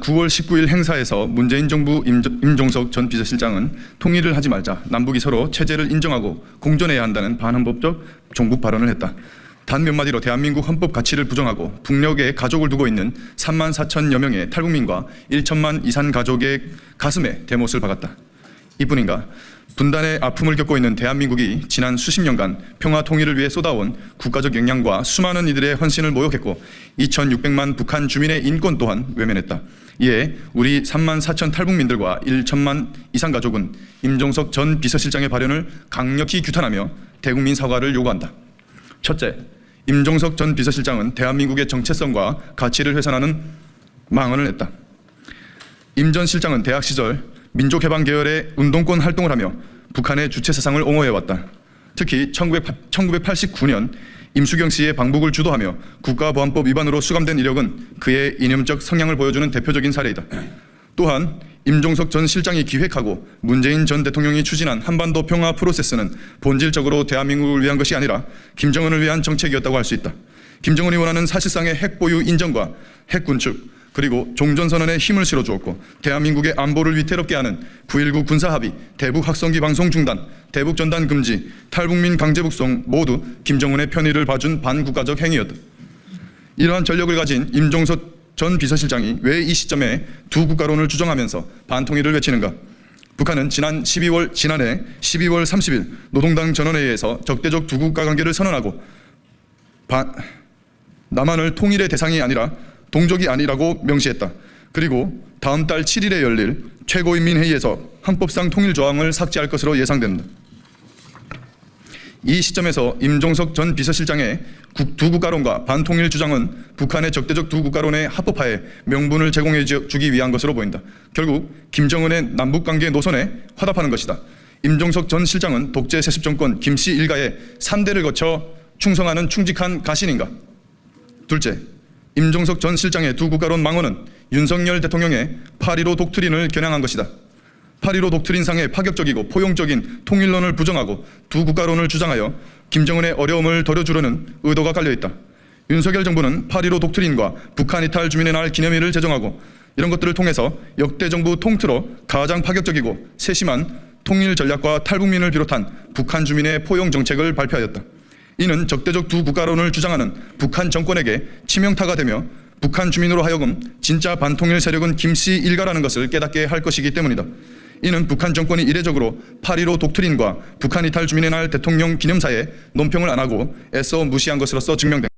9월 19일 행사에서 문재인 정부 임종석 전 비서실장은 통일을 하지 말자, 남북이 서로 체제를 인정하고 공존해야 한다는 반헌법적 종북 발언을 했다. 단 몇 마디로 대한민국 헌법 가치를 부정하고 북녘에 가족을 두고 있는 3만 4천여 명의 탈북민과 1천만 이산 가족의 가슴에 대못을 박았다. 이뿐인가? 분단의 아픔을 겪고 있는 대한민국이 지난 수십 년간 평화 통일을 위해 쏟아온 국가적 역량과 수많은 이들의 헌신을 모욕했고 2,600만 북한 주민의 인권 또한 외면했다. 이에 우리 3만 4천 탈북민들과 1천만 이상 가족은 임종석 전 비서실장의 발언을 강력히 규탄하며 대국민 사과를 요구한다. 첫째, 임종석 전 비서실장은 대한민국의 정체성과 가치를 훼손하는 망언을 했다. 임 전 실장은 대학 시절 민족해방 계열의 운동권 활동을 하며 북한의 주체사상을 옹호해왔다. 특히 1989년 임수경 씨의 방북을 주도하며 국가보안법 위반으로 수감된 이력은 그의 이념적 성향을 보여주는 대표적인 사례이다. 또한 임종석 전 실장이 기획하고 문재인 전 대통령이 추진한 한반도 평화 프로세스는 본질적으로 대한민국을 위한 것이 아니라 김정은을 위한 정책이었다고 할 수 있다. 김정은이 원하는 사실상의 핵 보유 인정과 핵 군축, 그리고 종전선언에 힘을 실어주었고 대한민국의 안보를 위태롭게 하는 9.19 군사합의, 대북 확성기 방송 중단, 대북 전단 금지, 탈북민 강제 북송 모두 김정은의 편의를 봐준 반국가적 행위였다. 이러한 전력을 가진 임종석 전 비서실장이 왜 이 시점에 두 국가론을 주장하면서 반통일을 외치는가? 북한은 지난해 12월 30일 노동당 전원회의에서 적대적 두 국가 관계를 선언하고 남한을 통일의 대상이 아니라 동족이 아니라고 명시했다. 그리고 다음 달 7일에 열릴 최고인민회의에서 헌법상 통일 조항을 삭제할 것으로 예상됩니다. 이 시점에서 임종석 전 비서실장의 두 국가론과 반통일 주장은 북한의 적대적 두 국가론의 합법화에 명분을 제공해 주기 위한 것으로 보인다. 결국 김정은의 남북관계 노선에 화답하는 것이다. 임종석 전 실장은 독재 세습 정권 김씨 일가의 3대를 거쳐 충성하는 충직한 가신인가? 둘째, 임종석 전 실장의 두 국가론 망언은 윤석열 대통령의 8.15 독트린을 겨냥한 것이다. 8.15 독트린상의 파격적이고 포용적인 통일론을 부정하고 두 국가론을 주장하여 김정은의 어려움을 덜어주려는 의도가 깔려있다. 윤석열 정부는 8.15 독트린과 북한 이탈 주민의 날 기념일을 제정하고 이런 것들을 통해서 역대 정부 통틀어 가장 파격적이고 세심한 통일 전략과 탈북민을 비롯한 북한 주민의 포용 정책을 발표하였다. 이는 적대적 두 국가론을 주장하는 북한 정권에게 치명타가 되며 북한 주민으로 하여금 진짜 반통일 세력은 김씨 일가라는 것을 깨닫게 할 것이기 때문이다. 이는 북한 정권이 이례적으로 8.15 독트린과 북한 이탈 주민의 날 대통령 기념사에 논평을 안 하고 애써 무시한 것으로서 증명된다.